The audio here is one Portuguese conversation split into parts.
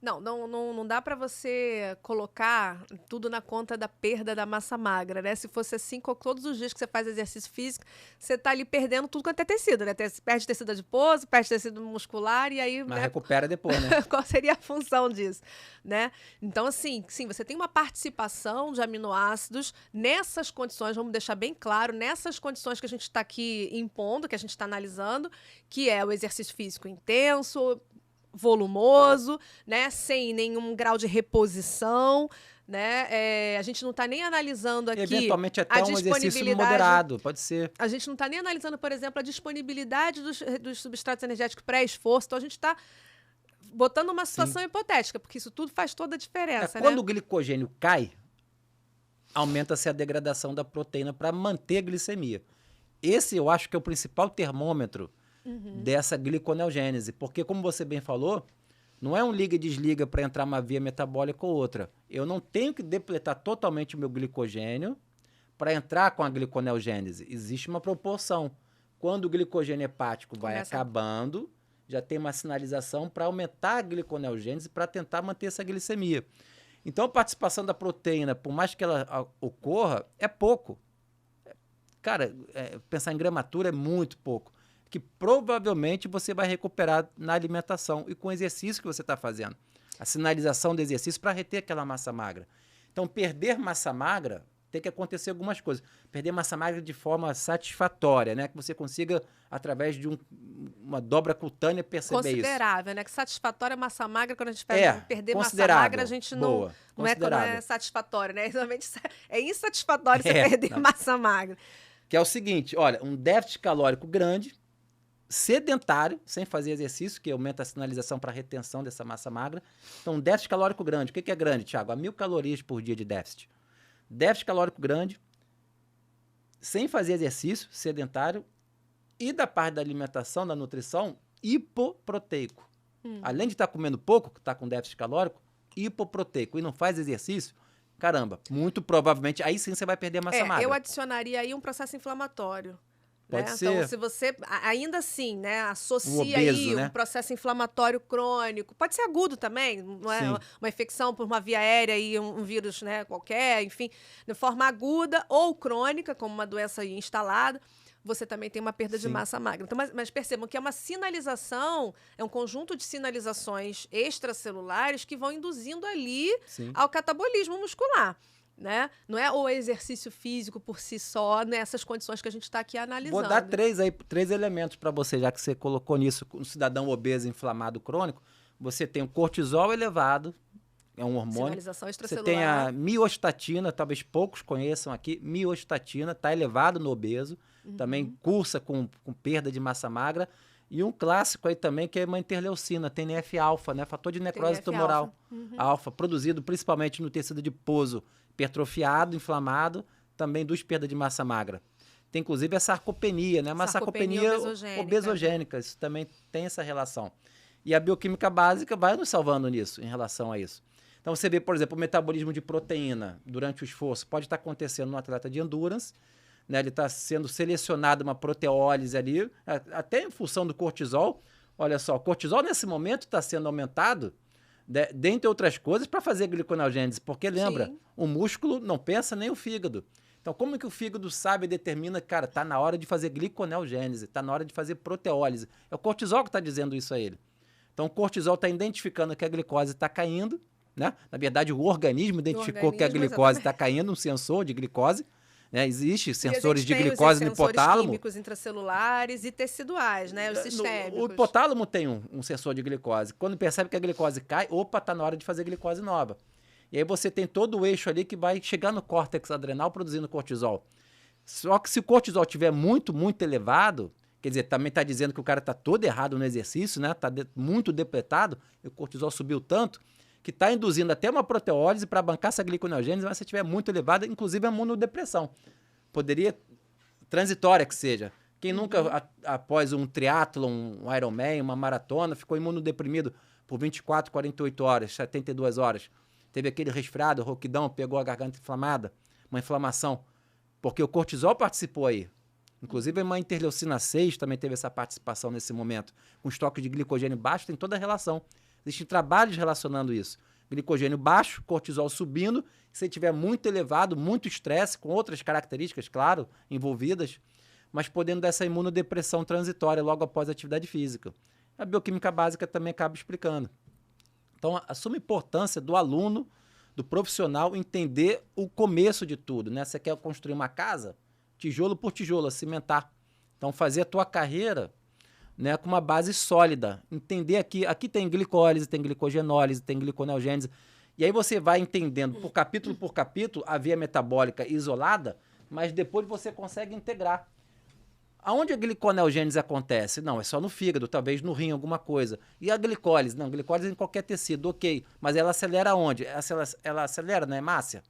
Não dá para você colocar tudo na conta da perda da massa magra, né? Se fosse assim, todos os dias que você faz exercício físico, você tá ali perdendo tudo quanto é tecido, né? Perde tecido adiposo, perde tecido muscular, e aí, Mas né? recupera depois, né? Qual seria a função disso, né? Então, assim, sim, você tem uma participação de aminoácidos nessas condições, vamos deixar bem claro, nessas condições que a gente está aqui impondo, que a gente está analisando, que é o exercício físico intenso, volumoso, né? Sem nenhum grau de reposição, né? A gente não está nem analisando E aqui eventualmente a até um exercício disponibilidade. moderado, pode ser. A gente não está nem analisando, por exemplo, a disponibilidade dos substratos energéticos pré-esforço. Então, a gente está botando uma Sim. situação hipotética, porque isso tudo faz toda a diferença, Quando né? o glicogênio cai, aumenta-se a degradação da proteína para manter a glicemia. Esse eu acho que é o principal termômetro dessa gliconeogênese, porque como você bem falou, não é um liga e desliga para entrar uma via metabólica ou outra. Eu não tenho que depletar totalmente o meu glicogênio para entrar com a gliconeogênese. Existe uma proporção. Quando o glicogênio hepático vai acabando, já tem uma sinalização para aumentar a gliconeogênese para tentar manter essa glicemia. Então, a participação da proteína, por mais que ela ocorra, é pouco. Cara, pensar em gramatura é muito pouco. Que provavelmente você vai recuperar na alimentação e com o exercício que você está fazendo. A sinalização do exercício para reter aquela massa magra. Então, perder massa magra tem que acontecer algumas coisas. Perder massa magra de forma satisfatória, né? Que você consiga, através de uma dobra cutânea, perceber considerável, né? Que satisfatória massa magra, quando a gente perder massa magra, a gente não é satisfatório, né? Realmente é insatisfatório você perder massa magra. Que é o seguinte, olha, um déficit calórico grande, sedentário, sem fazer exercício, que aumenta a sinalização para a retenção dessa massa magra. Então, um déficit calórico grande. O que é grande, Thiago? A 1.000 calorias por dia de déficit. Déficit calórico grande, sem fazer exercício, sedentário, e da parte da alimentação, da nutrição, hipoproteico. Além de estar comendo pouco, que está com déficit calórico, hipoproteico, e não faz exercício, caramba, muito provavelmente, aí sim você vai perder massa magra. Eu adicionaria aí um processo inflamatório. Pode né? ser. Então, se você, ainda assim, né, associa obeso, aí né? um processo inflamatório crônico, pode ser agudo também, não é? Uma infecção por uma via aérea e um vírus, né, qualquer, enfim, de forma aguda ou crônica, como uma doença instalada, você também tem uma perda de massa magra. Então, mas percebam que é uma sinalização, é um conjunto de sinalizações extracelulares que vão induzindo ali ao catabolismo muscular. Né? Não é o exercício físico por si só nessas condições que a gente está aqui analisando. Vou dar três elementos para você, já que você colocou nisso, um cidadão obeso inflamado crônico. Você tem o cortisol elevado, é um hormônio. Sinalização extracelular. Você tem a miostatina, talvez poucos conheçam aqui. Miostatina está elevado no obeso, também cursa com perda de massa magra. E um clássico aí também, que é uma interleucina, TNF-alfa, né? Fator de necrose tumoral. Alfa, produzido principalmente no tecido adiposo hipertrofiado, inflamado, também induz perda de massa magra. Tem inclusive a sarcopenia, né? Uma sarcopenia obesogênica. Isso também tem essa relação. E a bioquímica básica vai nos salvando nisso, em relação a isso. Então você vê, por exemplo, o metabolismo de proteína durante o esforço pode estar acontecendo no atleta de endurance, né? Ele está sendo selecionado uma proteólise ali, até em função do cortisol. Olha só, o cortisol nesse momento está sendo aumentado, dentre outras coisas, para fazer gliconeogênese, porque lembra, o músculo não pensa nem o fígado. Então, como que o fígado sabe e determina, cara, tá na hora de fazer gliconeogênese, tá na hora de fazer proteólise? É o cortisol que está dizendo isso a ele. Então, o cortisol está identificando que a glicose está caindo, né? Na verdade, o organismo identificou que a glicose está caindo, um sensor de glicose. Né? Existem sensores de glicose no hipotálamo. Químicos intracelulares e teciduais, né? Os sistêmicos. O hipotálamo tem um sensor de glicose. Quando percebe que a glicose cai, opa, tá na hora de fazer glicose nova. E aí você tem todo o eixo ali que vai chegar no córtex adrenal produzindo cortisol. Só que se o cortisol estiver muito, muito elevado, quer dizer, também está dizendo que o cara está todo errado no exercício, né? Está muito depletado, e o cortisol subiu tanto, que está induzindo até uma proteólise para bancar essa gliconeogênese, mas se estiver muito elevada, inclusive a imunodepressão. Poderia, transitória que seja. Quem nunca, após um triatlon, um Ironman, uma maratona, ficou imunodeprimido por 24, 48 horas, 72 horas. Teve aquele resfriado, rouquidão, pegou a garganta inflamada, uma inflamação. Porque o cortisol participou aí. Inclusive, uma interleucina 6 também teve essa participação nesse momento. Com estoque de glicogênio baixo, tem toda a relação. Existem trabalhos relacionando isso. Glicogênio baixo, cortisol subindo. Se tiver muito elevado, muito estresse, com outras características, claro, envolvidas, mas podendo dar essa imunodepressão transitória logo após a atividade física. A bioquímica básica também acaba explicando. Então, a suma importância do aluno, do profissional, entender o começo de tudo, né? Você quer construir uma casa, tijolo por tijolo, cimentar. Então, fazer a tua carreira, né, com uma base sólida. Entender aqui tem glicólise, tem glicogenólise, tem gliconeogênese. E aí você vai entendendo por capítulo a via metabólica isolada, mas depois você consegue integrar. Aonde a gliconeogênese acontece? Não, é só no fígado, talvez no rim, alguma coisa. E a glicólise? Não, glicólise é em qualquer tecido, ok. Mas ela acelera onde? Ela acelera na hemácia?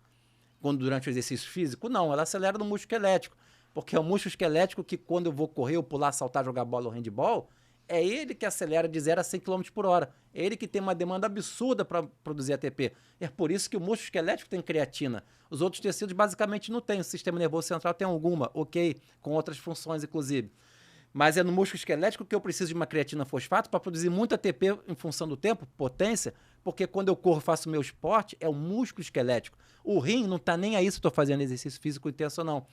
Quando durante o exercício físico? Não, ela acelera no músculo esquelético. Porque é o músculo esquelético que quando eu vou correr, ou pular, saltar, jogar bola ou handball, é ele que acelera de 0 a 100 km por hora. É ele que tem uma demanda absurda para produzir ATP. É por isso que o músculo esquelético tem creatina. Os outros tecidos basicamente não têm. O sistema nervoso central tem alguma, ok, com outras funções inclusive. Mas é no músculo esquelético que eu preciso de uma creatina fosfato para produzir muito ATP em função do tempo, potência, porque quando eu corro, faço meu esporte, é o músculo esquelético. O rim não está nem aí se estou fazendo exercício físico intenso ou não.